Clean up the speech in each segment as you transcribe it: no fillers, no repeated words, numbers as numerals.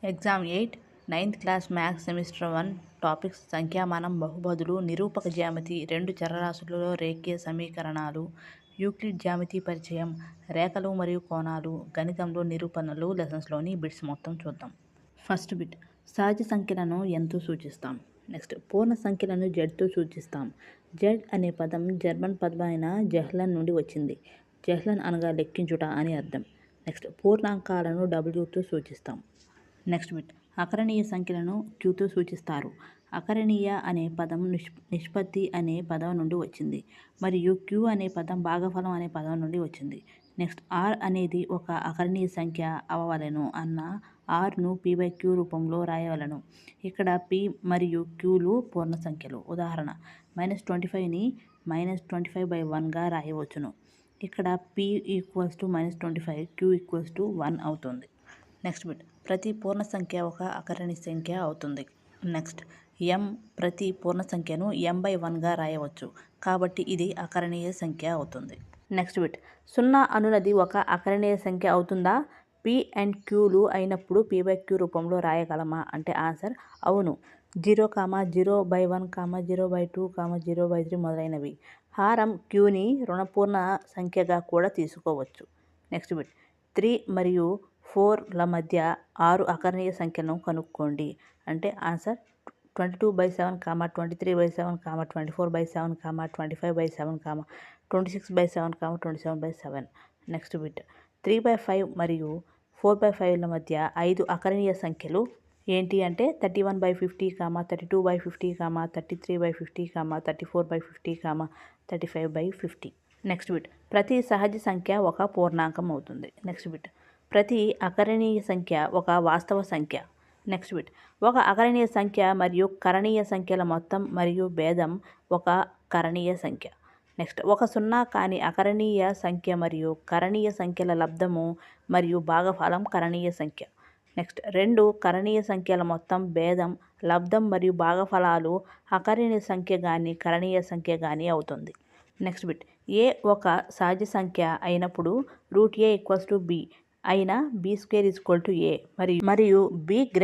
Exam 8 9th class maths semester 1 topics సంఖ్యామానం బహుపదులు నిరూపక జ్యామితి రెండు చరరాశులలో రేఖీయ సమీకరణాలు యూక్లిడ్ జ్యామితి పరిచయం రేఖలు మరియు కోణాలు గణితంలో నిరూపణలు లెసన్స్లోని బిట్స్ మొత్తం చూద్దాం. ఫస్ట్ బిట్ సహజ సంఖ్యలను ఎంతో సూచిస్తాం. నెక్స్ట్ పూర్ణ సంఖ్యలను జెడ్తో సూచిస్తాం. జెడ్ అనే పదం జర్మన్ పదమైన జెహ్లన్ నుండి వచ్చింది. జెహ్లన్ అనగా లెక్కించుట అని అర్థం. నెక్స్ట్ పూర్ణాంకాలను డబ్ల్యూతో సూచిస్తాం. నెక్స్ట్ బిట్ అకరణీయ సంఖ్యలను క్యూతో సూచిస్తారు. అకరణీయ అనే పదం నిష్పత్తి అనే పదం నుండి వచ్చింది మరియు క్యూ అనే పదం భాగఫలం అనే పదం నుండి వచ్చింది. నెక్స్ట్ ఆర్ అనేది ఒక అకరణీయ సంఖ్య అవ్వవలెను అన్న ఆర్ను p/q రూపంలో రాయవలను. ఇక్కడ p మరియు qలు పూర్ణ సంఖ్యలు. ఉదాహరణ -25ని -25/1గా రాయవచ్చును. ఇక్కడ p = -25, q = 1 అవుతుంది. నెక్స్ట్ బిట్ ప్రతి పూర్ణ సంఖ్య ఒక అకరణీయ సంఖ్య అవుతుంది. నెక్స్ట్ m ప్రతి పూర్ణ సంఖ్యను m/1గా రాయవచ్చు కాబట్టి ఇది అకరణీయ సంఖ్య అవుతుంది. నెక్స్ట్ బిట్ 0 అనునది ఒక అకరణీయ సంఖ్య అవుతుందా? p అండ్ qలు అయినప్పుడు p/q రూపంలో రాయగలమా అంటే ఆన్సర్ అవును. 0, 0/1, 0/2, 0/3 మొదలైనవి. హారం qని రుణపూర్ణ సంఖ్యగా కూడా తీసుకోవచ్చు. నెక్స్ట్ బిట్ 3 మరియు 4ల మధ్య 6 అకరణీయ సంఖ్యలను కనుక్కోండి అంటే ఆన్సర్ 22/7, 23/7, 24/7, 25/7, 26/7, 27/7. నెక్స్ట్ బిట్ 3/5 మరియు 4/5ల మధ్య 5 అకరణీయ సంఖ్యలు ఏంటి అంటే 31/50, 32/50, 33/50, 34/50, 35/50. నెక్స్ట్ బిట్ ప్రతి సహజ సంఖ్య ఒక పూర్ణాంకం అవుతుంది. నెక్స్ట్ బిట్ ప్రతి అకరణీయ సంఖ్య ఒక వాస్తవ సంఖ్య. నెక్స్ట్ బిట్ ఒక అకరణీయ సంఖ్య మరియు కరణీయ సంఖ్యల మొత్తం మరియు భేదం ఒక కరణీయ సంఖ్య. నెక్స్ట్ ఒక సున్నా కాని అకరణీయ సంఖ్య మరియు కరణీయ సంఖ్యల లబ్ధము మరియు భాగఫలం కరణీయ సంఖ్య. నెక్స్ట్ రెండు కరణీయ సంఖ్యల మొత్తం భేదం లబ్ధం మరియు భాగఫలాలు అకరణీయ సంఖ్య గాని కరణీయ సంఖ్య గాని అవుతుంది. నెక్స్ట్ బిట్ ఏ ఒక సహజ సంఖ్య అయినప్పుడు √a = b అయిన b² a మరియు b >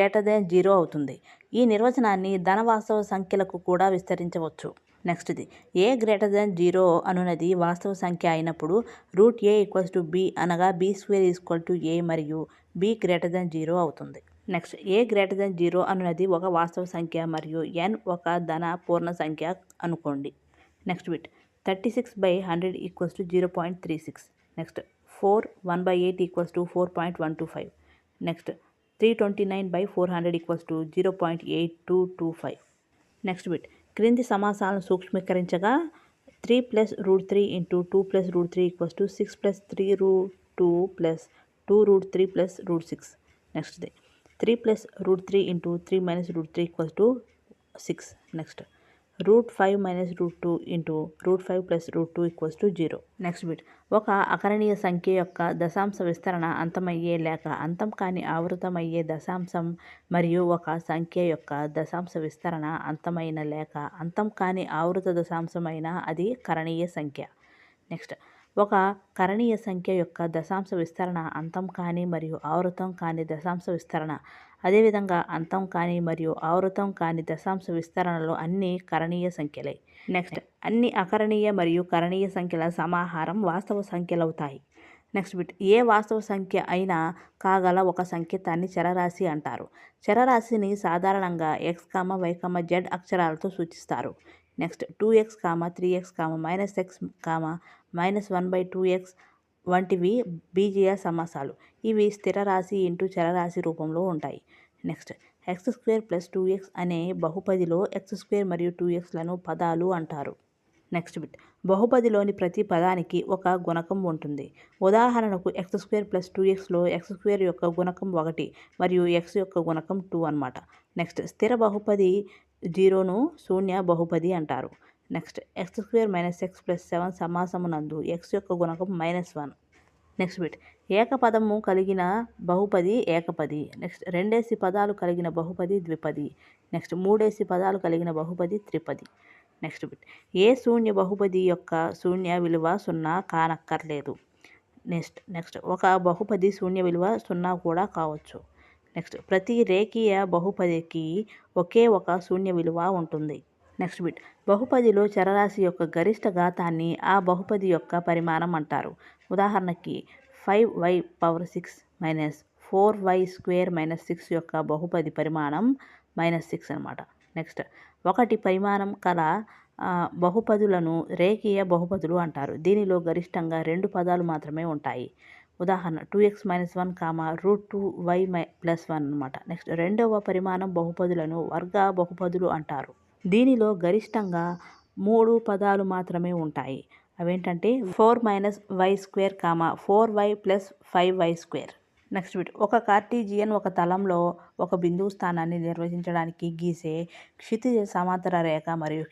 0 అవుతుంది. ఈ నిర్వచనాన్ని ధన వాస్తవ సంఖ్యలకు కూడా విస్తరించవచ్చు. నెక్స్ట్ది a > 0 అనునది వాస్తవ సంఖ్య అయినప్పుడు √a = b అనగా b² a మరియు b > 0 అవుతుంది. నెక్స్ట్ a > 0 అనునది ఒక వాస్తవ సంఖ్య మరియు n ఒక ధన పూర్ణ సంఖ్య అనుకోండి. Next bit 36/100 = 0.36. Next 4 1/8 = 4.125. Next 329/400 = 0.8225. Next bit క్రింది సమాసాలను సూక్ష్మీకరించగా 3 + √3 × 2 + √3 = 6 + 3√2 + 2√3 + √6. నెక్స్ట్ది 3 + √3 × 3 - √3 = 6. నెక్స్ట్ √5 - √2 × √5 + √2 = 0. నెక్స్ట్ బిట్ ఒక అకరణీయ సంఖ్య యొక్క దశాంశ విస్తరణ అంతమయ్యే లేక అంతం కాని ఆవృతమయ్యే దశాంశం మరియు ఒక సంఖ్య యొక్క దశాంశ విస్తరణ అంతమైన లేక అంతం కాని ఆవృత దశాంశమైన అది కరణీయ సంఖ్య. నెక్స్ట్ ఒక కరణీయ సంఖ్య యొక్క దశాంశ విస్తరణ అంతం కాని మరియు ఆవృతం కాని దశాంశ విస్తరణ. అదేవిధంగా అంతం కాని మరియు ఆవృతం కాని దశాంశ విస్తరణలు అన్నీ కరణీయ సంఖ్యలే. నెక్స్ట్ అన్ని అకరణీయ మరియు కరణీయ సంఖ్యల సమాహారం వాస్తవ సంఖ్యలవుతాయి. నెక్స్ట్ బిట్ ఏ వాస్తవ సంఖ్య అయినా కాగల ఒక సంకేతాన్ని చరరాశి అంటారు. చరరాశిని సాధారణంగా x, y, z అక్షరాలతో సూచిస్తారు. Next 2x, 3x, -x, -1/2x వంటివి బీజీయ సమాసాలు. ఇవి స్థిర రాశి ఇంటూ చరరాశి రూపంలో ఉంటాయి. నెక్స్ట్ x² + 2x అనే బహుపదిలో x² మరియు 2xలను పదాలు అంటారు. నెక్స్ట్ బిట్ బహుపదిలోని ప్రతి పదానికి ఒక గుణకం ఉంటుంది. ఉదాహరణకు x² + 2xలో x² యొక్క గుణకం 1 మరియు x యొక్క గుణకం 2 అన్నమాట. నెక్స్ట్ స్థిర బహుపది 0ను శూన్య బహుపది అంటారు. నెక్స్ట్ x² - x + 7 సమాసమునందు x యొక్క గుణకం -1. నెక్స్ట్ బిట్ ఏకపదము కలిగిన బహుపది ఏకపది. నెక్స్ట్ రెండేసి పదాలు కలిగిన బహుపది ద్విపది. నెక్స్ట్ మూడేసి పదాలు కలిగిన బహుపది త్రిపది. నెక్స్ట్ బిట్ ఏ శూన్య బహుపది యొక్క శూన్య విలువ 0 కానక్కర్లేదు. నెక్స్ట్ ఒక బహుపది శూన్య విలువ 0 కూడా కావచ్చు. నెక్స్ట్ ప్రతి రేఖీయ బహుపదికి ఒకే ఒక శూన్య విలువ ఉంటుంది. నెక్స్ట్ బిట్ బహుపదిలో చరరాశి యొక్క గరిష్ట ఘాతాన్ని ఆ బహుపది యొక్క పరిమాణం అంటారు. ఉదాహరణకి 5y⁻6 మైనస్ 4y² - 6 యొక్క బహుపది పరిమాణం -6 అనమాట. నెక్స్ట్ ఒకటి పరిమాణం కల బహుపదులను రేఖీయ బహుపదులు అంటారు. దీనిలో గరిష్టంగా 2 పదాలు మాత్రమే ఉంటాయి. ఉదాహరణ 2x - 1, √2y+1 అనమాట. నెక్స్ట్ రెండవ పరిమాణం బహుపదులను వర్గ బహుపదులు అంటారు. దీనిలో గరిష్టంగా 3 పదాలు మాత్రమే ఉంటాయి. అవేంటంటే 4 - y², 4y + 5y². Next bit ఒక కార్టీజియన్ ఒక తలంలో ఒక బిందువు స్థానాన్ని నిర్వచించడానికి గీసే క్షితిజ సమాంతర రేఖ మరియు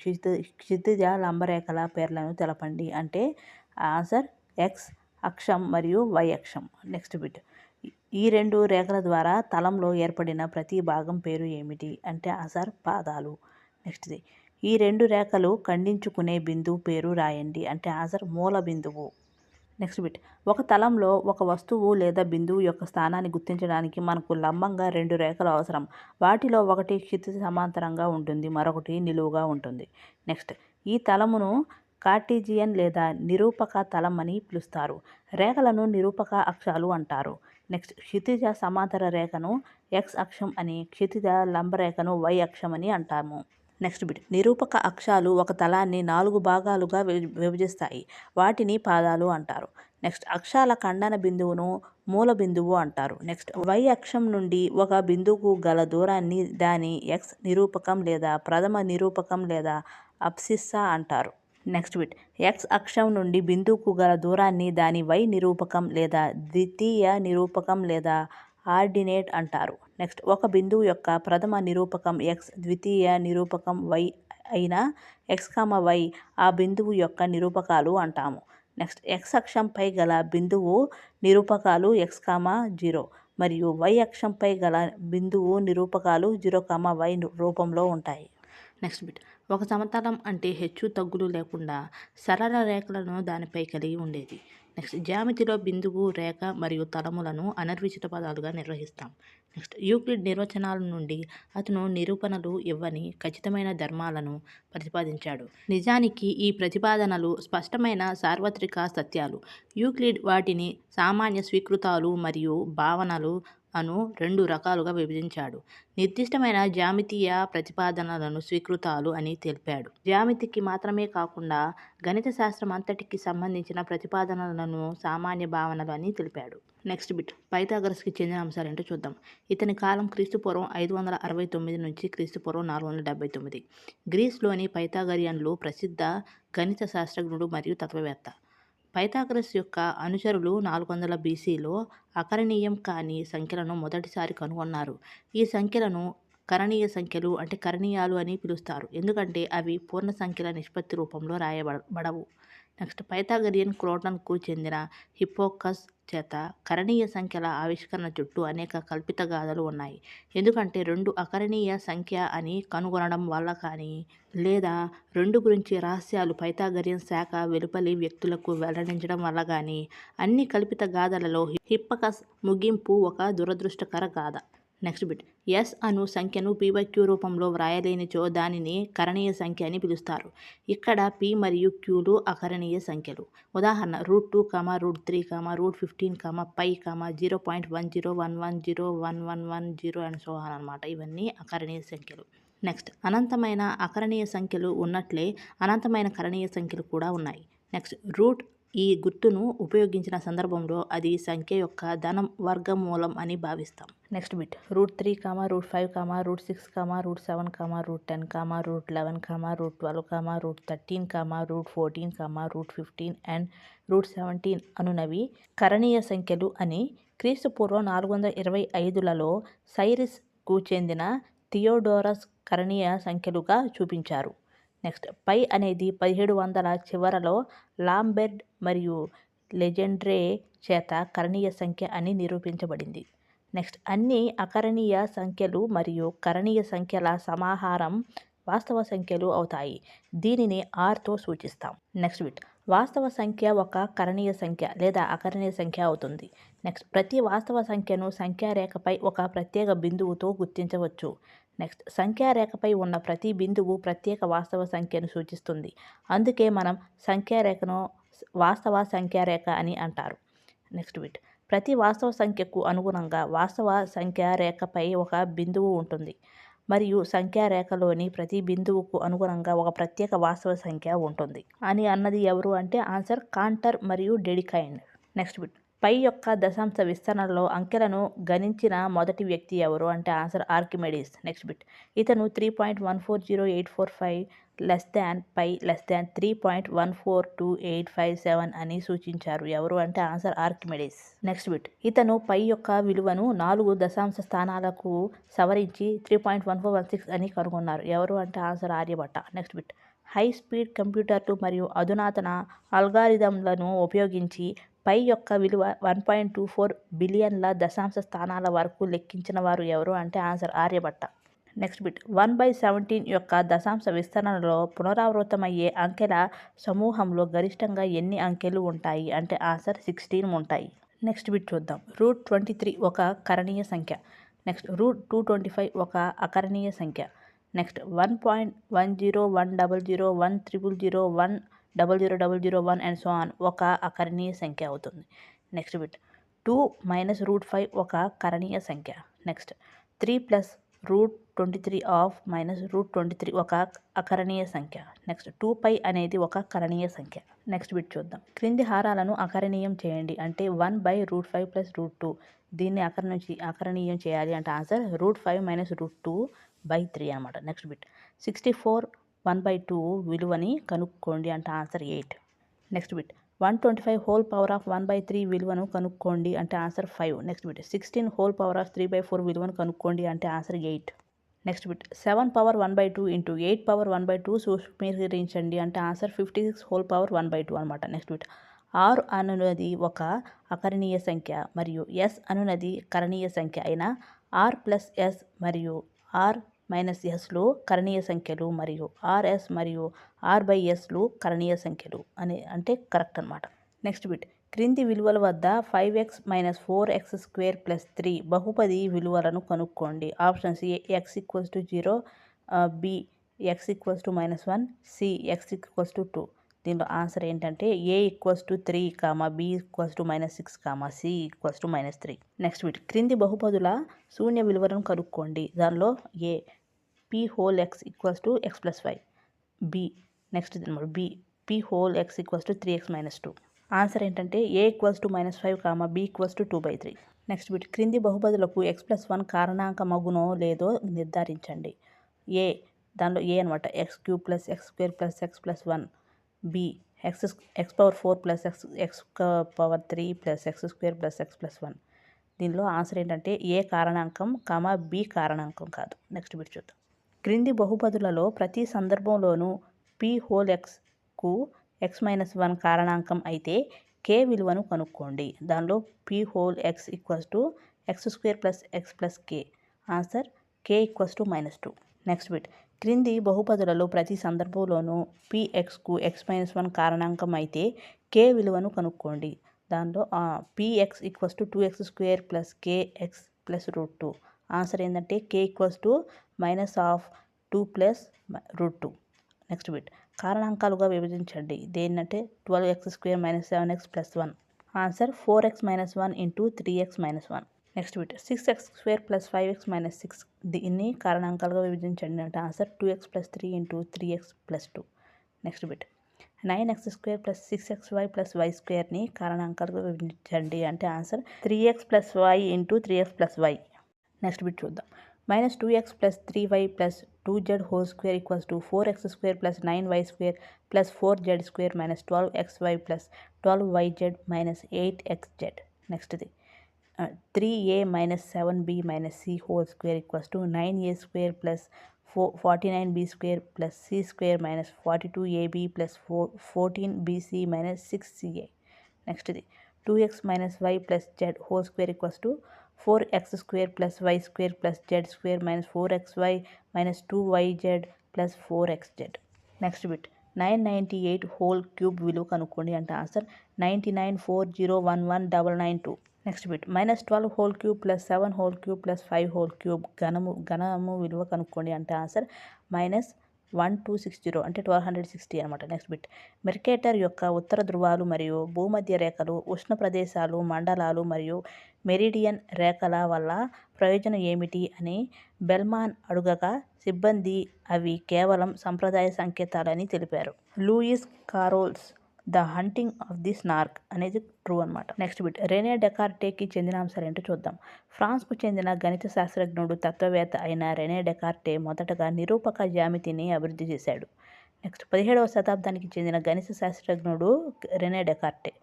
క్షితిజ లంబరేఖల పేర్లను తెలపండి అంటే ఆన్సర్ x అక్షం మరియు y అక్షం. నెక్స్ట్ బిట్ ఈ రెండు రేఖల ద్వారా తలంలో ఏర్పడిన ప్రతి భాగం పేరు ఏమిటి అంటే ఆన్సర్ పాదాలు. నెక్స్ట్ది ఈ రెండు రేఖలు ఖండించుకునే బిందువు పేరు రాయండి అంటే ఆన్సర్ మూల బిందువు. నెక్స్ట్ బిట్ ఒక తలంలో ఒక వస్తువు లేదా బిందువు యొక్క స్థానాన్ని గుర్తించడానికి మనకు లంబంగా 2 రేఖలు అవసరం. వాటిలో ఒకటి క్షితిజ సమాంతరంగా ఉంటుంది, మరొకటి నిలువుగా ఉంటుంది. నెక్స్ట్ ఈ తలమును కార్టీజియన్ లేదా నిరూపక తలం అని పిలుస్తారు. రేఖలను నిరూపక అక్షాలు అంటారు. నెక్స్ట్ క్షితిజ సమాంతర రేఖను x అక్షం అని, క్షితిజ లంబరేఖను y అక్షం అని అంటాము. నెక్స్ట్ బిట్ నిరూపక అక్షాలు ఒక తలాన్ని 4 భాగాలుగా విభజిస్తాయి. వాటిని పాదాలు అంటారు. నెక్స్ట్ అక్షాల ఖండన బిందువును మూల బిందువు అంటారు. నెక్స్ట్ y అక్షం నుండి ఒక బిందువుకు గల దూరాన్ని దాని x నిరూపకం లేదా ప్రథమ నిరూపకం లేదా అబ్సిస్సా అంటారు. నెక్స్ట్ బిట్ x అక్షం నుండి బిందువుకు గల దూరాన్ని దాని y నిరూపకం లేదా ద్వితీయ నిరూపకం లేదా ఆర్డినేట్ అంటారు. నెక్స్ట్ ఒక బిందువు యొక్క ప్రథమ నిరూపకం x, ద్వితీయ నిరూపకం y అయిన x, y ఆ బిందువు యొక్క నిరూపకాలు అంటాము. నెక్స్ట్ x అక్షంపై గల బిందువు నిరూపకాలు x, 0 మరియు y అక్షంపై గల బిందువు నిరూపకాలు 0, y రూపంలో ఉంటాయి. నెక్స్ట్ బిట్ ఒక సమతలం అంటే హెచ్చు తగ్గులు లేకుండా సరళ రేఖలను దానిపై కలిగి ఉండేది. నెక్స్ట్ జ్యామితిలో బిందువు, రేఖ మరియు తలములను అనిర్వచిత పదాలుగా నిర్వహిస్తాం. నెక్స్ట్ యూక్లిడ్ నిర్వచనాల నుండి అతను నిరూపణలు ఇవ్వని ఖచ్చితమైన ధర్మాలను ప్రతిపాదించాడు. నిజానికి ఈ ప్రతిపాదనలు స్పష్టమైన సార్వత్రిక సత్యాలు. యూక్లిడ్ వాటిని సామాన్య స్వీకృతాలు మరియు భావనలు అను 2 రకాలుగా విభజించాడు. నిర్దిష్టమైన జ్యామితీయ ప్రతిపాదనలను స్వీకృతాలు అని తెలిపాడు. జ్యామితికి మాత్రమే కాకుండా గణిత శాస్త్రం అంతటికి సంబంధించిన ప్రతిపాదనలను సామాన్య భావనలు అని తెలిపాడు. నెక్స్ట్ బిట్ పైథాగరస్కి చెందిన అంశాలు ఏంటో చూద్దాం. ఇతని కాలం క్రీస్తుపూర్వం 569 నుంచి క్రీస్తుపూర్వం 479. గ్రీస్లోని పైథాగరియన్లు ప్రసిద్ధ గణిత శాస్త్రజ్ఞుడు మరియు తత్వవేత్త. పైథాగరస్ యొక్క అనుచరులు 400 BCలో అకరణీయం కాని సంఖ్యలను మొదటిసారి కనుగొన్నారు. ఈ సంఖ్యలను కరణీయ సంఖ్యలు అంటే కరణీయాలు అని పిలుస్తారు, ఎందుకంటే అవి పూర్ణ సంఖ్యల నిష్పత్తి రూపంలో రాయబడవు. నెక్స్ట్ పైథాగరియన్ క్రోటన్కు చెందిన హిప్పోకస్ చేత కరణీయ సంఖ్యల ఆవిష్కరణ చుట్టూ అనేక కల్పిత గాథలు ఉన్నాయి. ఎందుకంటే 2 అకరణీయ సంఖ్య అని కనుగొనడం వల్ల కానీ లేదా 2 గురించి రహస్యాలు పైథాగరియన్ శాఖ వెలుపలి వ్యక్తులకు వెల్లడించడం వల్ల కానీ అన్ని కల్పిత గాథలలో హిప్పకస్ ముగింపు ఒక దురదృష్టకర గాథ. నెక్స్ట్ బిట్ ఎస్ అను సంఖ్యను p/q రూపంలో వ్రాయలేనిచో దానిని కరణీయ సంఖ్య అని పిలుస్తారు. ఇక్కడ p మరియు qలు అకరణీయ సంఖ్యలు. ఉదాహరణ √2, √3, √15, π, 0.1011011110 అండ్ సో ఆన్ అనమాట. ఇవన్నీ అకరణీయ సంఖ్యలు. నెక్స్ట్ అనంతమైన అకరణీయ సంఖ్యలు ఉన్నట్లే అనంతమైన కరణీయ సంఖ్యలు కూడా ఉన్నాయి. నెక్స్ట్ రూట్ ఈ గుర్తును ఉపయోగించిన సందర్భంలో అది సంఖ్య యొక్క ధనం వర్గమూలం అని భావిస్తాం. నెక్స్ట్ బిట్ √3, √5, √6, √7, √10, √11, √12, √13, √14, √15 అండ్ √17 అనునవి కరణీయ సంఖ్యలు అని క్రీస్తుపూర్వం 425లలో సైరిస్కు చెందిన థియోడోరస్ కరణీయ సంఖ్యలుగా చూపించారు. నెక్స్ట్ పై అనేది 1700ల చివరలో లాంబెర్డ్ మరియు లెజెండ్రే చేత కరణీయ సంఖ్య అని నిరూపించబడింది. నెక్స్ట్ అన్ని అకరణీయ సంఖ్యలు మరియు కరణీయ సంఖ్యల సమాహారం వాస్తవ సంఖ్యలు అవుతాయి. దీనిని rతో సూచిస్తాం. నెక్స్ట్ బిట్ వాస్తవ సంఖ్య ఒక కరణీయ సంఖ్య లేదా అకరణీయ సంఖ్య అవుతుంది. నెక్స్ట్, ప్రతి వాస్తవ సంఖ్యను సంఖ్యారేఖపై ఒక ప్రత్యేక బిందువుతో గుర్తించవచ్చు. నెక్స్ట్, సంఖ్యారేఖపై ఉన్న ప్రతి బిందువు ప్రత్యేక వాస్తవ సంఖ్యను సూచిస్తుంది. అందుకే మనం సంఖ్యారేఖను వాస్తవ సంఖ్యారేఖ అని అంటారు. నెక్స్ట్ బిట్, ప్రతి వాస్తవ సంఖ్యకు అనుగుణంగా వాస్తవ సంఖ్యారేఖపై ఒక బిందువు ఉంటుంది మరియు సంఖ్యారేఖలోని ప్రతి బిందువుకు అనుగుణంగా ఒక ప్రత్యేక వాస్తవ సంఖ్య ఉంటుంది అని అన్నది ఎవరు అంటే ఆన్సర్ కాంటర్ మరియు డెడికైండ్. నెక్స్ట్ బిట్, పై యొక్క దశాంశ విస్తరణలో అంకెలను గణించిన మొదటి వ్యక్తి ఎవరు అంటే ఆన్సర్ ఆర్కిమెడిస్. నెక్స్ట్ బిట్, ఇతను 3.140845 లెస్ దాన్ పై లెస్ దాన్ 3.142857 అని సూచించారు. ఎవరు అంటే ఆన్సర్ ఆర్కిమెడిస్. నెక్స్ట్ బిట్, ఇతను పై యొక్క విలువను 4 దశాంశ స్థానాలకు సవరించి 3.1416 అని కనుగొన్నారు. ఎవరు అంటే answer Aryabhata. Next bit, high speed కంప్యూటర్లు మరియు అధునాతన అల్గారిథంలను ఉపయోగించి పై యొక్క విలువ 1.24 బిలియన్ల దశాంశ స్థానాల వరకు లెక్కించిన వారు ఎవరు అంటే ఆన్సర్ ఆర్యభట్ట. నెక్స్ట్ బిట్, 1/17 యొక్క దశాంశ విస్తరణలో పునరావృతమయ్యే అంకెల సమూహంలో గరిష్టంగా ఎన్ని అంకెలు ఉంటాయి అంటే ఆన్సర్ 16 ఉంటాయి. నెక్స్ట్ బిట్ చూద్దాం. √23 ఒక కరణీయ సంఖ్య. నెక్స్ట్, √225 ఒక అకరణీయ సంఖ్య. నెక్స్ట్, 1.10100100001000001 అండ్ సో ఆన్ ఒక అకరణీయ సంఖ్య అవుతుంది. నెక్స్ట్ బిట్, 2 - √5 ఒక కరణీయ సంఖ్య. నెక్స్ట్, 3 + √23 ఆఫ్ -√23 ఒక అకరణీయ సంఖ్య. నెక్స్ట్, 2π అనేది ఒక కరణీయ సంఖ్య. నెక్స్ట్ బిట్ చూద్దాం. క్రింది హారాలను అకరణీయం చేయండి అంటే 1/√5 + √2. దీన్ని అకరణీయం చేయాలి అంటే ఆన్సర్ √5 - √2/3 అనమాట. నెక్స్ట్ బిట్, 64 1/2 విలువని కనుక్కోండి అంటే answer 8. Next bit, 125 whole power of 1/3 విలువను కనుక్కోండి అంటే answer 5. Next bit, 16 whole power of 3/4 విలువను కనుక్కోండి అంటే answer 8. Next bit, 7 power 1/2 into 8 power 1/2 సూక్ష్మీకరించండి అంటే ఆన్సర్ 56 హోల్ పవర్ 1/2 అనమాట. నెక్స్ట్ బిట్, R అనునది ఒక అకరణీయ సంఖ్య మరియు S అనునది కరణీయ సంఖ్య అయిన R + S మరియు R - Sలు కరణీయ సంఖ్యలు మరియు RS మరియు R/Sలు కరణీయ సంఖ్యలు అంటే కరెక్ట్ అనమాట. నెక్స్ట్ బిట్, క్రింది విలువల వద్ద 5x - 4x² + 3 బహుపది విలువలను కనుక్కోండి. Options A x = 0, B x = -1, C x = 2. దీనిలో ఆన్సర్ ఏంటంటే A = 3, B -6, C -3. Next bit, క్రింది బహుపదుల శూన్య విలువలను కనుక్కోండి. దానిలో A p whole x = x + y, B next B p whole x = 3x - 2. Answer ఏంటంటే A = -5, B = 2/3. నెక్స్ట్ బిట్, క్రింది బహుపదులకు x + 1 కారణాంకమగునో లేదో నిర్ధారించండి. దానిలో A అనమాట x³ + x² + x + 1, B x⁴ + x³ + x² + x + 1. దీనిలో ఆన్సర్ ఏంటంటే A కారణాంకం, B కారణాంకం కాదు. Next bit చూద్దాం. క్రింది బహుపదులలో ప్రతి సందర్భంలోనూ p whole xకు x - 1 కారణాంకం అయితే k విలువను కనుక్కోండి. దానిలో p whole x = x² + x + k. Answer k = -2. Next bit, క్రింది బహుపదులలో ప్రతి సందర్భంలోనూ pxకు x - 1 కారణాంకం అయితే k విలువను కనుక్కోండి. దానిలో px = 2x² + kx + √2. ఆన్సర్ ఏంటంటే k = -2 + √2. నెక్స్ట్ బిట్, కారణాంకాలుగా విభజించండి. దేన్నంటే 12x² - 7x + 1. Answer 4x - 1 into 3x - 1. Next bit, 6x² + 5x - 6. దీన్ని కారణాంకాలుగా విభజించండి అంటే answer 2x + 3 into 3x + 2. Next bit, 9x² + 6xy + y²ని కారణాంకాలుగా విభజించండి అంటే answer 3x + y into 3x + y. Next bit చూద్దాం. -2x + 3y + 2z² = 4x² + 9y² + 4z² - 12xy + 12yz - 8xz. నెక్స్ట్ది 3a - 7b - c² = 9a² + 49b² + c² - 42ab + 14bc - 6ca. నెక్స్ట్ది 2x - y + z² = 4x² + y² + z² - 4xy - 2yz + 4xz. Next bit, 998 whole cube విలువ కనుక్కోండి అంటే answer 99,40,11,992. Next bit -12 whole cube plus 7 whole cube plus 5 whole cube ఘనము విలువ కనుక్కోండి అంటే answer -1260 అంటే 1260 అనమాట. Next bit Mercator యొక్క ఉత్తర ధృవాలు మరియు భూమధ్య రేఖలు, ఉష్ణ ప్రదేశాలు, మండలాలు మరియు మెరిడియన్ రేఖల వల్ల ప్రయోజనం ఏమిటి అని బెల్మాన్ అడుగగా సిబ్బంది అవి కేవలం సంప్రదాయ సంకేతాలని తెలిపారు. Lewis Carroll's the hunting of the snark అనేది ట్రూ అనమాట. నెక్స్ట్ బిట్ రెనే డెకార్టేకి చెందిన అంశాలు ఏంటో చూద్దాం. ఫ్రాన్స్కు చెందిన గణిత శాస్త్రజ్ఞుడు, తత్వవేత్త అయిన రెనే డెకార్టే మొదటగా నిరూపక జ్యామితిని అభివృద్ధి చేశాడు. నెక్స్ట్ 17వ శతాబ్దానికి చెందిన గణిత శాస్త్రజ్ఞుడు రెనే డెకార్టే.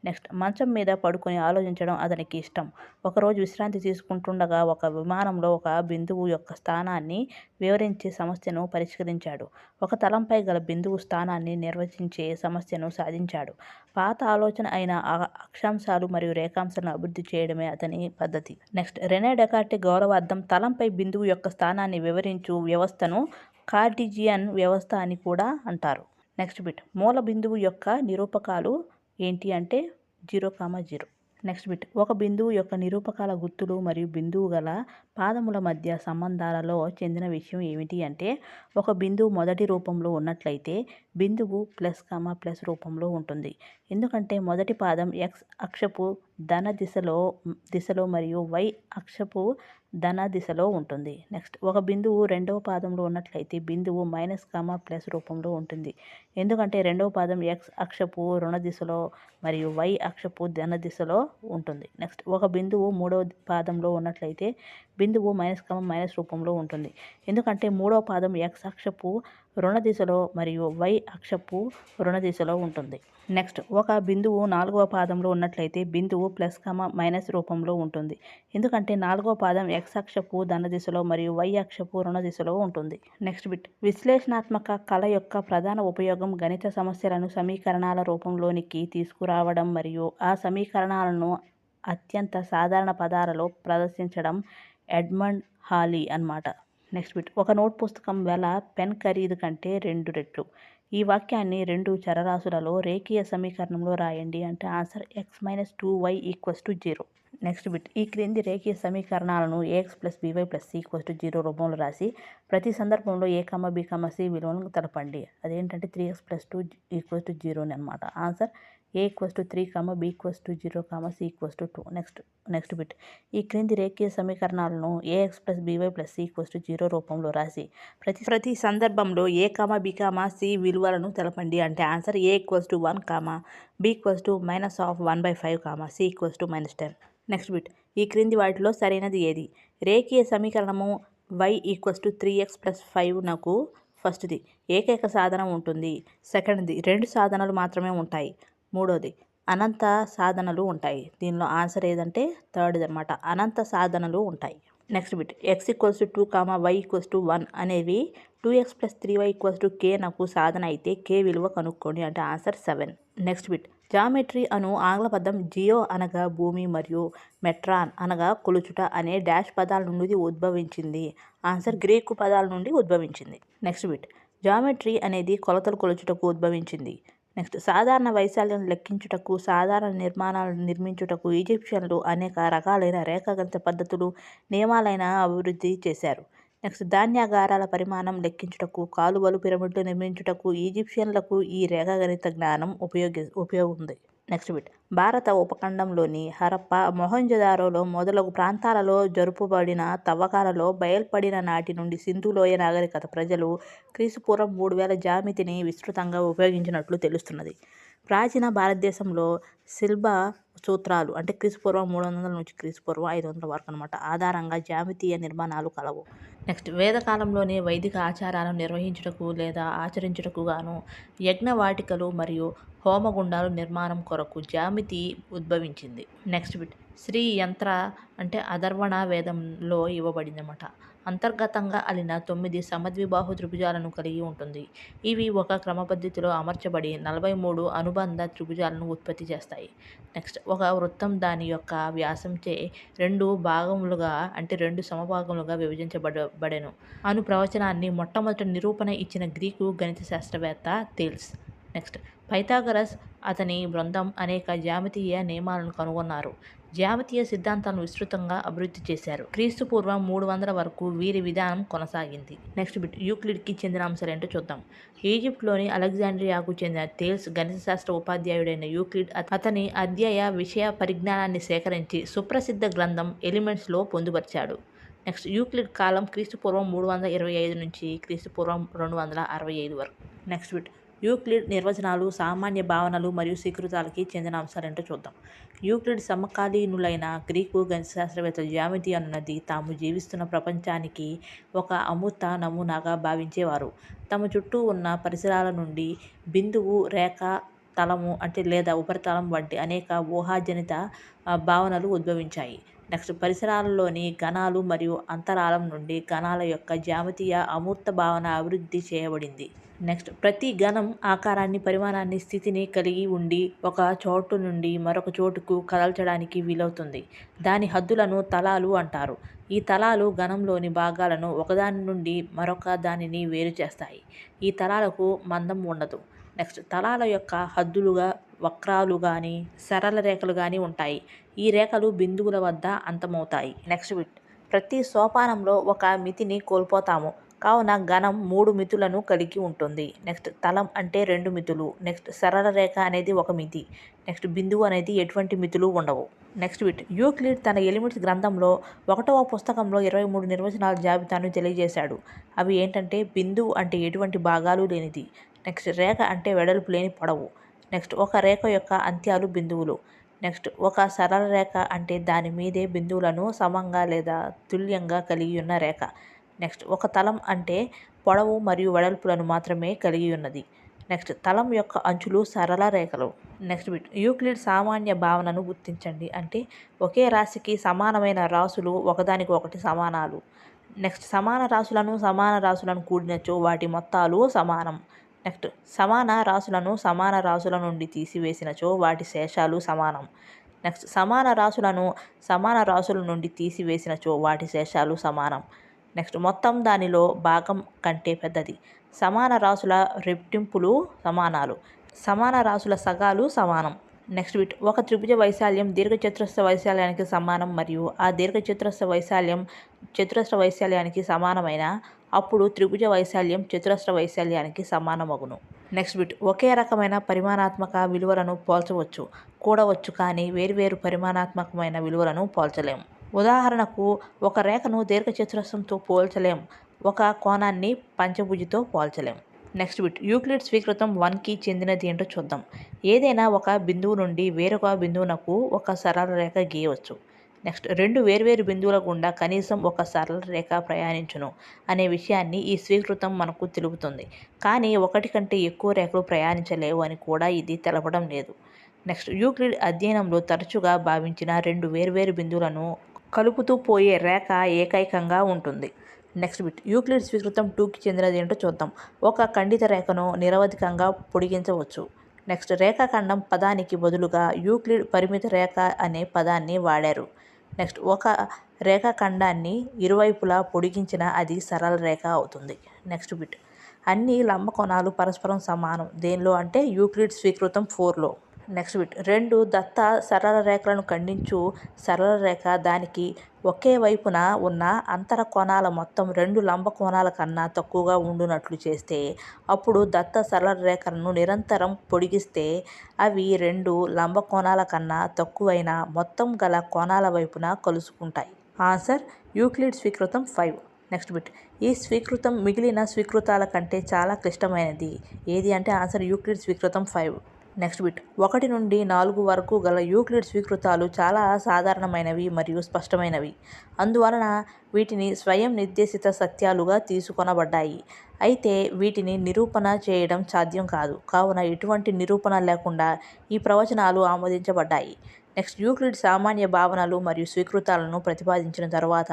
నెక్స్ట్ మంచం మీద పడుకొని ఆలోచించడం అతనికి ఇష్టం. ఒకరోజు విశ్రాంతి తీసుకుంటుండగా ఒక విమానంలో ఒక బిందువు యొక్క స్థానాన్ని వివరించే సమస్యను పరిష్కరించాడు. ఒక తలంపై గల బిందువు స్థానాన్ని నిర్వచించే సమస్యను సాధించాడు. పాత ఆలోచన అయిన అక్షాంశాలు మరియు రేఖాంశాలను అభివృద్ధి చేయడమే అతని పద్ధతి. నెక్స్ట్ రెనే డెకార్టే గౌరవార్థం తలంపై బిందువు యొక్క స్థానాన్ని వివరించు వ్యవస్థను కార్టీజియన్ వ్యవస్థ అని కూడా అంటారు. నెక్స్ట్ బిట్ మూల బిందువు యొక్క నిరూపకాలు ఏంటి అంటే 0,0. నెక్స్ట్ బిట్ ఒక బిందువు యొక్క నిరూపకాల గుర్తులు మరియు బిందువు గల పాదముల మధ్య సంబంధాలలో చెందిన విషయం ఏమిటి అంటే ఒక బిందువు మొదటి రూపంలో ఉన్నట్లయితే బిందువు ప్లస్ రూపంలో ఉంటుంది. ఎందుకంటే మొదటి పాదం x అక్షపు ధన దిశలో మరియు y అక్షపు ధన దిశలో ఉంటుంది. నెక్స్ట్ ఒక బిందువు రెండవ పాదంలో ఉన్నట్లయితే బిందువు ప్లస్ రూపంలో ఉంటుంది. ఎందుకంటే రెండవ పాదం x అక్షపు రుణ దిశలో మరియు y అక్షపు ధన దిశలో ఉంటుంది. నెక్స్ట్ ఒక బిందువు మూడవ పాదంలో ఉన్నట్లయితే బిందువు మైనస్ రూపంలో ఉంటుంది. ఎందుకంటే మూడవ పాదం x అక్షపు రుణ దిశలో మరియు y అక్షపు రుణ దిశలో ఉంటుంది. నెక్స్ట్ ఒక బిందువు నాలుగవ పాదంలో ఉన్నట్లయితే బిందువు మైనస్ రూపంలో ఉంటుంది. ఎందుకంటే నాలుగవ పాదం x అక్షపు ధన దిశలో మరియు y అక్షపు రుణ దిశలో ఉంటుంది. నెక్స్ట్ బిట్ విశ్లేషణాత్మక కళ యొక్క ప్రధాన ఉపయోగం గణిత సమస్యలను సమీకరణాల రూపంలోనికి తీసుకురావడం మరియు ఆ సమీకరణాలను అత్యంత సాధారణ పదాలలో ప్రదర్శించడం. ఎడ్మండ్ హాలీ అన్నమాట. నెక్స్ట్ బిట్ ఒక నోట్ పుస్తకం వెల పెన్ ఖరీదు కంటే 2 రెట్లు. ఈ వాక్యాన్ని రెండు చరరాశులలో రేఖీయ సమీకరణంలో రాయండి అంటే answer x - 2y = 0. Next bit ఈ క్రింది రేఖీయ సమీకరణాలను ax + by + c = 0 రూపంలో రాసి ప్రతి సందర్భంలో a, b, c విలువలను తెలపండి. అదేంటంటే 3x + 2 = 0 అనమాట. Answer a = 3, b = 0, c = 2. Next bit ఈ క్రింది రేఖీయ సమీకరణాలను ax + by + c = 0 రూపంలో రాసి ప్రతి సందర్భంలో a, b, c విలువలను తెలపండి అంటే answer a = 1, b = -1/5, c = -10. Next bit ఈ క్రింది వాటిలో సరైనది ఏది? రేఖీయ సమీకరణము y = 3x + 5 నకు ఫస్ట్ది ఏకైక సాధనం ఉంటుంది. సెకండ్ది 2 సాధనాలు మాత్రమే ఉంటాయి. మూడోది అనంత సాధనలు ఉంటాయి. దీనిలో ఆన్సర్ ఏదంటే థర్డ్ది అనమాట. అనంత సాధనలు ఉంటాయి. నెక్స్ట్ బిట్ x = 2, y = 1 అనేవి 2x + 3y = k నకు సాధన అయితే k విలువ కనుక్కోండి అంటే ఆన్సర్ 7. నెక్స్ట్ బిట్ జామెట్రీ అను ఆంగ్ల పదం జియో అనగా భూమి మరియు మెట్రాన్ అనగా కొలుచుట అనే డాష్ పదాల నుండి ఉద్భవించింది. ఆన్సర్ గ్రీకు పదాల నుండి ఉద్భవించింది. నెక్స్ట్ బిట్ జామెట్రీ అనేది కొలతలు కొలుచుటకు ఉద్భవించింది. నెక్స్ట్ సాధారణ వైశాల్యం లెక్కించుటకు, సాధారణ నిర్మాణాలను నిర్మించుటకు ఈజిప్షియన్లు అనేక రకాలైన రేఖాగణిత పద్ధతులు, నియమాలైన అభివృద్ధి చేశారు. నెక్స్ట్ ధాన్యాగారాల పరిమాణం లెక్కించుటకు, కాలువలు, పిరమిడ్లు నిర్మించుటకు ఈజిప్షియన్లకు ఈ రేఖాగణిత జ్ఞానం ఉపయోగం. నెక్స్ట్ బిట్ భారత ఉపఖండంలోని హరప్ప, మొహంజదారోలో మొదలగు ప్రాంతాలలో జరుపబడిన తవ్వకాలలో బయల్పడిన నాటి నుండి సింధు లోయ నాగరికత ప్రజలు క్రీస్తు 3000 జ్యామితిని విస్తృతంగా ఉపయోగించినట్లు తెలుస్తున్నది. ప్రాచీన భారతదేశంలో శిల్ప సూత్రాలు అంటే క్రీస్తు 300 నుంచి క్రీస్తు 500 వరకు అనమాట ఆధారంగా జ్యామితీయ నిర్మాణాలు కలవు. నెక్స్ట్ వేదకాలంలోనే వైదిక ఆచారాలను నిర్వహించుటకు లేదా ఆచరించుటకు గాను యజ్ఞవాటికలు మరియు హోమగుండాలు నిర్మాణం కొరకు జ్యామితి ఉద్భవించింది. నెక్స్ట్ బిట్ శ్రీ యంత్ర అంటే అథర్వణ వేదంలో ఇవ్వబడిందన్నమాట. అంతర్గతంగా అల్లిన 9 సమద్విబాహు త్రిభుజాలను కలిగి ఉంటుంది. ఇవి ఒక క్రమపద్ధతిలో అమర్చబడి 43 అనుబంధ త్రిభుజాలను ఉత్పత్తి చేస్తాయి. నెక్స్ట్ ఒక వృత్తం దాని యొక్క వ్యాసంచే 2 భాగములుగా అంటే 2 సమభాగములుగా విభజించబడెను అను ప్రవచనాన్ని మొట్టమొదట నిరూపణ ఇచ్చిన గ్రీకు గణిత శాస్త్రవేత్త థేల్స్. నెక్స్ట్ పైథాగరస్ అతని బృందం అనేక జ్యామితీయ నియమాలను కనుగొన్నారు. జ్యామితీయ సిద్ధాంతాలను విస్తృతంగా అభివృద్ధి చేశారు. క్రీస్తు పూర్వం 300 వరకు వీరి విధానం కొనసాగింది. నెక్స్ట్ బిట్ యూక్లిడ్కి చెందిన అంశాలు ఏంటో చూద్దాం. ఈజిప్ట్లోని అలెగ్జాండ్రియాకు చెందిన థేల్స్ గణిత శాస్త్ర ఉపాధ్యాయుడైన యూక్లిడ్ అతని అధ్యయ విషయ పరిజ్ఞానాన్ని సేకరించి సుప్రసిద్ధ గ్రంథం ఎలిమెంట్స్లో పొందుపరిచాడు. నెక్స్ట్ యూక్లిడ్ కాలం క్రీస్తు పూర్వం 325 నుంచి క్రీస్తు పూర్వం 265 వరకు. నెక్స్ట్ బిట్ యూక్లిడ్ నిర్వచనాలు, సామాన్య భావనలు మరియు స్వీకృతాలకి చెందిన అంశాలేంటో చూద్దాం. యూక్లిడ్ సమకాలీనులైన గ్రీకు గణిత శాస్త్రవేత్త జ్యామితి అన్నది తాము జీవిస్తున్న ప్రపంచానికి ఒక అమూర్త నమూనాగా భావించేవారు. తమ చుట్టూ ఉన్న పరిసరాల నుండి బిందువు, రేఖ, తలము అంటే లేదా ఉపరితలం వంటి అనేక ఊహాజనిత భావనలు ఉద్భవించాయి. నెక్స్ట్ పరిసరాలలోని గణాలు మరియు అంతరాళం నుండి గణాల యొక్క జ్యామితీయ అమూర్త భావన అభివృద్ధి చేయబడింది. నెక్స్ట్ ప్రతి గణం ఆకారాన్ని, పరిమాణాన్ని, స్థితిని కలిగి ఉండి ఒక చోటు నుండి మరొక చోటుకు కదల్చడానికి వీలవుతుంది. దాని హద్దులను తలాలు అంటారు. ఈ తలాలు గణంలోని భాగాలను ఒకదాని నుండి మరొక దానిని వేరు చేస్తాయి. ఈ తలాలకు మందం ఉండదు. నెక్స్ట్ తలాల యొక్క హద్దులుగా వక్రాలు కానీ సరళ రేఖలు కానీ ఉంటాయి. ఈ రేఖలు బిందువుల వద్ద అంతమవుతాయి. నెక్స్ట్ బిట్ ప్రతి సోపానంలో ఒక మితిని కోల్పోతాము. కావున గణం 3 మితులను కలిగి ఉంటుంది. నెక్స్ట్ తలం అంటే 2 మితులు. నెక్స్ట్ సరళ రేఖ అనేది ఒక మితి. నెక్స్ట్ బిందువు అనేది ఎటువంటి మితులు ఉండవు. నెక్స్ట్ బిట్ యూక్లిడ్ తన ఎలిమెంట్స్ గ్రంథంలో 1వ పుస్తకంలో 23 నిర్వచనాల జాబితాను తెలియజేశాడు. అవి ఏంటంటే బిందువు అంటే ఎటువంటి భాగాలు లేనిది. నెక్స్ట్ రేఖ అంటే వెడల్పు లేని పొడవు. నెక్స్ట్ ఒక రేఖ యొక్క అంత్యాలు బిందువులు. నెక్స్ట్ ఒక సరళ రేఖ అంటే దాని మీదే బిందువులను సమంగా లేదా తుల్యంగా కలిగి ఉన్న రేఖ. నెక్స్ట్ ఒక తలం అంటే పొడవు మరియు వెడల్పులను మాత్రమే కలిగి ఉన్నది. నెక్స్ట్ తలం యొక్క అంచులు సరళ రేఖలు. నెక్స్ట్ బిట్ యూక్లిడ్ సామాన్య భావనను గుర్తించండి అంటే ఒకే రాశికి సమానమైన రాశులు ఒకదానికి ఒకటి సమానాలు. నెక్స్ట్ సమాన రాశులను కూడినచో వాటి మొత్తాలు సమానం. నెక్స్ట్ సమాన రాశుల నుండి తీసివేసినచో వాటి శేషాలు సమానం. నెక్స్ట్ సమాన రాశుల నుండి తీసివేసినచో వాటి శేషాలు సమానం. నెక్స్ట్ మొత్తం దానిలో భాగం కంటే పెద్దది. సమాన రాశుల రెట్టింపులు సమానాలు. సమాన రాశుల సగాలు సమానం. నెక్స్ట్ బిట్ ఒక త్రిభుజ వైశాల్యం దీర్ఘచతురస్ర వైశాల్యానికి సమానం మరియు ఆ దీర్ఘచతురస్ర వైశాల్యం చతురస్ర వైశాల్యానికి సమానమైన అప్పుడు త్రిభుజ వైశాల్యం చతురస్ర వైశాల్యానికి సమానమగును. నెక్స్ట్ బిట్ ఒకే రకమైన పరిమాణాత్మక విలువలను పోల్చవచ్చు, కూడవచ్చు కానీ వేర్వేరు పరిమాణాత్మకమైన విలువలను పోల్చలేం. ఉదాహరణకు ఒక రేఖను దీర్ఘచతురస్రంతో పోల్చలేం, ఒక కోణాన్ని పంచభుజితో పోల్చలేం. నెక్స్ట్ బిట్ యూక్లిడ్ స్వీకృతం 1కి చెందినది ఏంటో చూద్దాం. ఏదైనా ఒక బిందువు నుండి వేరొక బిందువునకు ఒక సరళ రేఖ గీయవచ్చు. నెక్స్ట్ 2 వేర్వేరు బిందువుల గుండా కనీసం ఒక సరళ రేఖ ప్రయాణించును అనే విషయాన్ని ఈ స్వీకృతం మనకు తెలుపుతుంది. కానీ 1 కంటే ఎక్కువ రేఖలు ప్రయాణించలేవు అని కూడా ఇది తెలపడం లేదు. నెక్స్ట్ యూక్లిడ్ అధ్యయనంలో తరచుగా భావించిన 2 వేర్వేరు బిందువులను కలుపుతూ పోయే రేఖ ఏకైకంగా ఉంటుంది. నెక్స్ట్ బిట్ యూక్లిడ్ స్వీకృతం 2కి చెందినది ఏంటో చూద్దాం. ఒక ఖండిత రేఖను నిరవధికంగా పొడిగించవచ్చు. నెక్స్ట్ రేఖాఖండం పదానికి బదులుగా యూక్లిడ్ పరిమిత రేఖ అనే పదాన్ని వాడారు. నెక్స్ట్ ఒక రేఖాఖండాన్ని ఇరువైపులా పొడిగించిన అది సరళ రేఖ అవుతుంది. నెక్స్ట్ బిట్ అన్ని లంబకోణాలు పరస్పరం సమానం దేనిలో అంటే యూక్లిడ్ స్వీకృతం 4లో. నెక్స్ట్ బిట్ 2 దత్త సరళ రేఖలను ఖండించు సరళ రేఖ దానికి ఒకే వైపున ఉన్న అంతర కోణాల మొత్తం 2 లంబ కోణాల కన్నా తక్కువగా ఉండునట్లు చేస్తే అప్పుడు దత్త సరళ రేఖలను నిరంతరం పొడిగిస్తే అవి 2 లంబ కోణాల కన్నా తక్కువైన మొత్తం గల కోణాల వైపున కలుసుకుంటాయి. ఆన్సర్ యూక్లిడ్ స్వీకృతం 5. నెక్స్ట్ బిట్ ఈ స్వీకృతం మిగిలిన స్వీకృతాల కంటే చాలా క్లిష్టమైనది ఏది అంటే ఆన్సర్ యూక్లిడ్ స్వీకృతం 5. నెక్స్ట్ బిట్ 1 నుండి 4 వరకు గల యూక్లిడ్ స్వీకృతాలు చాలా సాధారణమైనవి మరియు స్పష్టమైనవి. అందువలన వీటిని స్వయం నిర్దేశిత సత్యాలుగా తీసుకొనబడ్డాయి. అయితే వీటిని నిరూపణ చేయడం సాధ్యం కాదు. కావున ఎటువంటి నిరూపణ లేకుండా ఈ ప్రవచనాలు ఆమోదించబడ్డాయి. నెక్స్ట్ యూక్లిడ్ సామాన్య భావనలు మరియు స్వీకృతాలను ప్రతిపాదించిన తరువాత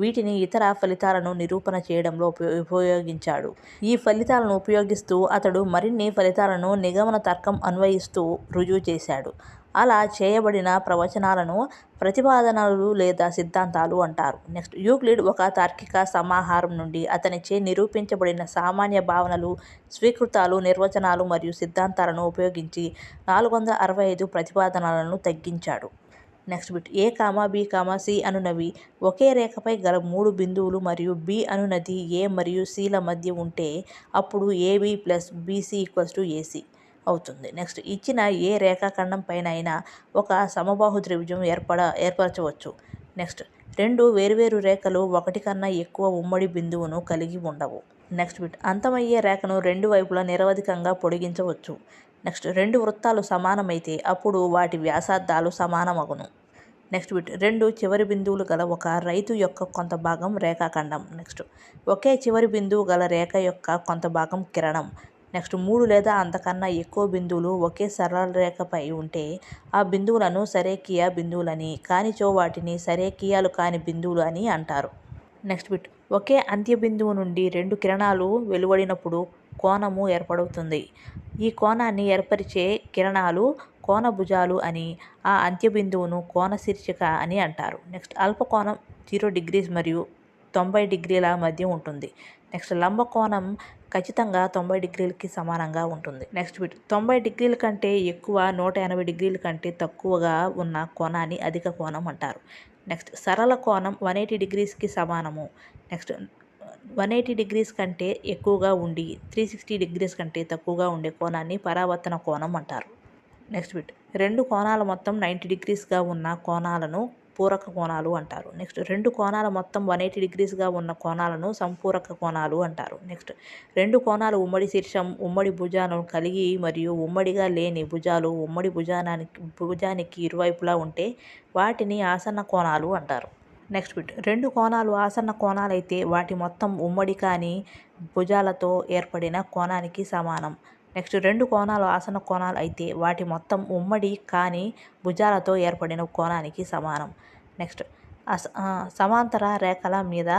వీటిని ఇతర ఫలితాలను నిరూపణ చేయడంలో ఉపయోగించాడు. ఈ ఫలితాలను ఉపయోగిస్తూ అతడు మరిన్ని ఫలితాలను నిగమన తర్కం అన్వయిస్తూ రుజువు చేశాడు. అలా చేయబడిన ప్రవచనాలను ప్రతిపాదనలు లేదా సిద్ధాంతాలు అంటారు. నెక్స్ట్ యూక్లిడ్ ఒక తార్కిక సమాహారం నుండి అతనిచే నిరూపించబడిన సామాన్య భావనలు, స్వీకృతాలు, నిర్వచనాలు మరియు సిద్ధాంతాలను ఉపయోగించి 465 ప్రతిపాదనలను తగ్గించాడు. Next bit A, B, C అనునవి ఒకే రేఖపై గల 3 బిందువులు మరియు B అనునది A మరియు C ల మధ్య ఉంటే అప్పుడు AB + BC = AC అవుతుంది. నెక్స్ట్ ఇచ్చిన ఏ రేఖాఖండం పైనైనా ఒక సమబాహు త్రిభుజం ఏర్పరచవచ్చు. నెక్స్ట్ రెండు వేర్వేరు రేఖలు ఒకటి కన్నా ఎక్కువ ఉమ్మడి బిందువును కలిగి ఉండవు. నెక్స్ట్ బిట్ అంతమయ్యే రేఖను రెండు వైపులా నిరవధికంగా పొడిగించవచ్చు. నెక్స్ట్ రెండు వృత్తాలు సమానమైతే అప్పుడు వాటి వ్యాసార్థాలు సమానమగును. నెక్స్ట్ బిట్ రెండు చివరి బిందువులు గల ఒక రైతు యొక్క కొంత భాగం రేఖాఖండం. నెక్స్ట్ ఒకే చివరి బిందువు గల రేఖ యొక్క కొంత భాగం కిరణం. నెక్స్ట్ 3 లేదా అంతకన్నా ఎక్కువ బిందువులు ఒకే సరళ రేఖపై ఉంటే ఆ బిందువులను సరేఖీయ బిందువులని, కానిచో వాటిని సరేఖీయాలు కాని బిందువులు అని అంటారు. నెక్స్ట్ బిట్ ఒకే అంత్య బిందువు నుండి రెండు కిరణాలు వెలువడినప్పుడు కోణము ఏర్పడుతుంది. ఈ కోణాన్ని ఏర్పరిచే కిరణాలు కోణభుజాలు అని, ఆ అంత్య బిందువును కోణ శీర్షిక అని అంటారు. నెక్స్ట్ అల్పకోణం 0 degrees మరియు 90 degrees మధ్య ఉంటుంది. నెక్స్ట్ లంబ కోణం ఖచ్చితంగా 90 degrees సమానంగా ఉంటుంది. నెక్స్ట్ బిట్ 90 degrees కంటే ఎక్కువ 180 degrees కంటే తక్కువగా ఉన్న కోణాన్ని అధిక కోణం అంటారు. నెక్స్ట్ సరళ కోణం 180 degrees సమానము. నెక్స్ట్ 180 degrees కంటే ఎక్కువగా ఉండి 360 degrees కంటే తక్కువగా ఉండే కోణాన్ని పరావర్తన కోణం అంటారు. నెక్స్ట్ బిట్ రెండు కోణాల మొత్తం 90 degrees ఉన్న కోణాలను పూరక కోణాలు అంటారు. నెక్స్ట్ రెండు కోణాల మొత్తం 180 degrees ఉన్న కోణాలను సంపూరక కోణాలు అంటారు. నెక్స్ట్ రెండు కోణాలు ఉమ్మడి శీర్షం, ఉమ్మడి భుజాలను కలిగి మరియు ఉమ్మడిగా లేని భుజాలు ఉమ్మడి భుజానికి ఇరువైపులా ఉంటే వాటిని ఆసన్న కోణాలు అంటారు. నెక్స్ట్ బిట్ రెండు కోణాలు ఆసన్న కోణాలైతే వాటి మొత్తం ఉమ్మడి కాని భుజాలతో ఏర్పడిన కోణానికి సమానం. నెక్స్ట్ రెండు కోణాలు ఆసన్న కోణాలు అయితే వాటి మొత్తం ఉమ్మడి కాని భుజాలతో ఏర్పడిన కోణానికి సమానం. నెక్స్ట్ సమాంతర రేఖల మీద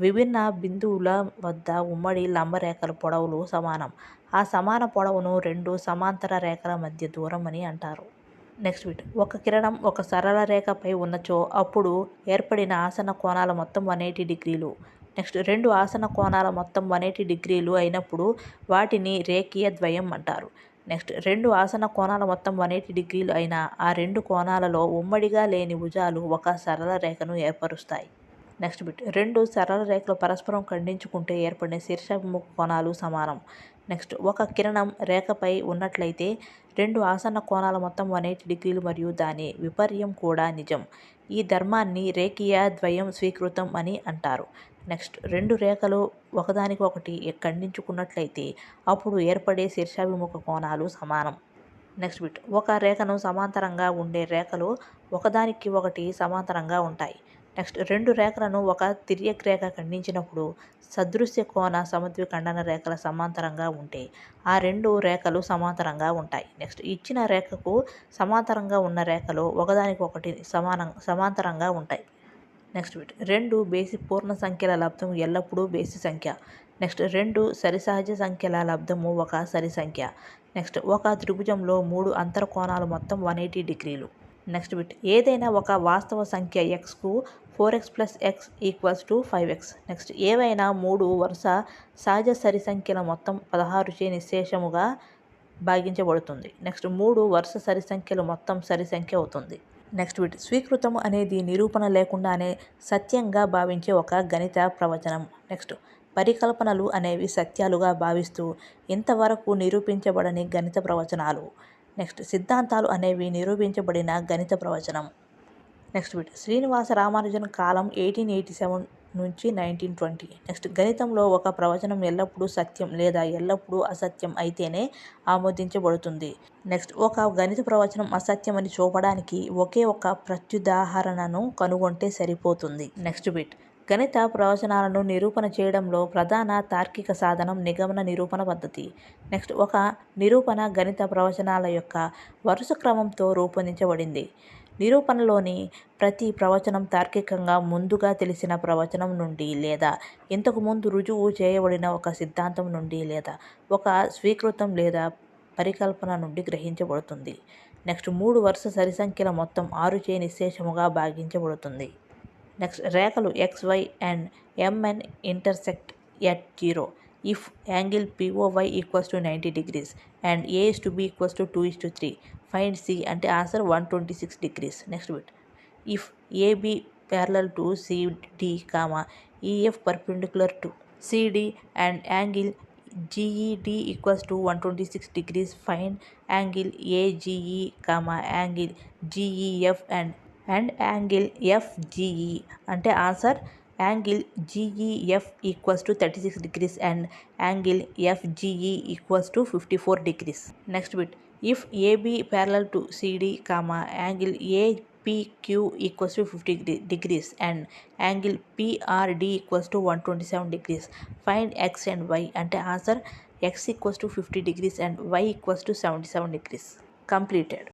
విభిన్న బిందువుల వద్ద ఉమ్మడి లంబ రేఖల పొడవులు సమానం. ఆ సమాన పొడవును రెండు సమాంతర రేఖల మధ్య దూరం అని అంటారు. నెక్స్ట్ బిట్ ఒక కిరణం ఒక సరళ రేఖపై ఉన్నచో అప్పుడు ఏర్పడిన ఆసన్న కోణాల మొత్తం 180 degrees. నెక్స్ట్ రెండు ఆసన్న కోణాల మొత్తం 180 degrees అయినప్పుడు వాటిని రేఖీయ ద్వయం అంటారు. నెక్స్ట్ రెండు ఆసన్న కోణాల మొత్తం 180 degrees అయిన ఆ రెండు కోణాలలో ఉమ్మడిగా లేని భుజాలు ఒక సరళ రేఖను ఏర్పరుస్తాయి. నెక్స్ట్ బిట్ రెండు సరళ రేఖలు పరస్పరం ఖండించుకుంటే ఏర్పడిన శీర్షాభిముఖ కోణాలు సమానం. నెక్స్ట్ ఒక కిరణం రేఖపై ఉన్నట్లయితే రెండు ఆసన్న కోణాల మొత్తం 180 degrees మరియు దాని విపర్యం కూడా నిజం. ఈ ధర్మాన్ని రేఖీయ ద్వయం స్వీకృతం అని అంటారు. నెక్స్ట్ రెండు రేఖలు ఒకదానికొకటి ఖండించుకున్నట్లయితే అప్పుడు ఏర్పడే శీర్షాభిముఖ కోణాలు సమానం. నెక్స్ట్ బిట్ ఒక రేఖను సమాంతరంగా ఉండే రేఖలు ఒకదానికి ఒకటి సమాంతరంగా ఉంటాయి. నెక్స్ట్ రెండు రేఖలను ఒక తిర్యక్ రేఖ ఖండించినప్పుడు సదృశ్య కోణ సమద్విఖండన రేఖల సమాంతరంగా ఉంటే ఆ రెండు రేఖలు సమాంతరంగా ఉంటాయి. నెక్స్ట్ ఇచ్చిన రేఖకు సమాంతరంగా ఉన్న రేఖలు ఒకదానికొకటి సమాంతరంగా ఉంటాయి. నెక్స్ట్ బిట్ రెండు బేసి పూర్ణ సంఖ్యల లబ్ధం ఎల్లప్పుడూ బేసి సంఖ్య. నెక్స్ట్ రెండు సరిసహజ సంఖ్యల లబ్ధము ఒక సరి సంఖ్య. నెక్స్ట్ ఒక త్రిభుజంలో 3 అంతర కోణాలు మొత్తం 180 degrees. నెక్స్ట్ బిట్ ఏదైనా ఒక వాస్తవ సంఖ్య xకు 4x + x = 5x. నెక్స్ట్ ఏవైనా 3 వరుస సహజ సరి సంఖ్యల మొత్తం 16చే నిశ్శేషముగా భాగించబడుతుంది. నెక్స్ట్ 3 వరుస సరి సంఖ్యలు మొత్తం సరి సంఖ్య అవుతుంది. నెక్స్ట్ బిట్ స్వీకృతం అనేది నిరూపణ లేకుండానే సత్యంగా భావించే ఒక గణిత ప్రవచనం. నెక్స్ట్ పరికల్పనలు అనేవి సత్యాలుగా భావిస్తూ ఇంతవరకు నిరూపించబడని గణిత ప్రవచనాలు. నెక్స్ట్ సిద్ధాంతాలు అనేవి నిరూపించబడిన గణిత ప్రవచనం. నెక్స్ట్ బిట్ శ్రీనివాస రామానుజన్ కాలం 1887 నుంచి 1920. నెక్స్ట్ గణితంలో ఒక ప్రవచనం ఎల్లప్పుడూ సత్యం లేదా ఎల్లప్పుడూ అసత్యం అయితేనే ఆమోదించబడుతుంది. నెక్స్ట్ ఒక గణిత ప్రవచనం అసత్యమని చూపడానికి ఒకే ఒక ప్రత్యుదాహరణను కనుగొంటే సరిపోతుంది. నెక్స్ట్ బిట్ గణిత ప్రవచనాలను నిరూపణ చేయడంలో ప్రధాన తార్కిక సాధనం నిగమన నిరూపణ పద్ధతి. నెక్స్ట్ ఒక నిరూపణ గణిత ప్రవచనాల యొక్క వరుస క్రమంతో రూపొందించబడింది. నిరూపణలోని ప్రతి ప్రవచనం తార్కికంగా ముందుగా తెలిసిన ప్రవచనం నుండి లేదా ఇంతకుముందు రుజువు చేయబడిన ఒక సిద్ధాంతం నుండి లేదా ఒక స్వీకృతం లేదా పరికల్పన నుండి గ్రహించబడుతుంది. నెక్స్ట్ 3 వరుస సరిసంఖ్యల మొత్తం 6చే నిశ్శేషముగా భాగించబడుతుంది. నెక్స్ట్ రేఖలు XY and MN intersect at 0 if angle POY equals to 90 degrees and A is to B equals to 2:3. Find C అంటే answer 126 degrees. Next bit if AB parallel to CD, EF perpendicular to CD and angle GED equals to 126 degrees, find angle AGE, angle GEF and angle FGE అంటే answer angle GEF equals to 36 degrees and angle FGE equals to 54 degrees. Next bit if AB parallel to CD, angle APQ equals to 50 degrees and angle PRD equals to 127 degrees, find X and Y అంటే answer X equals to 50 degrees and Y equals to 77 degrees. Completed.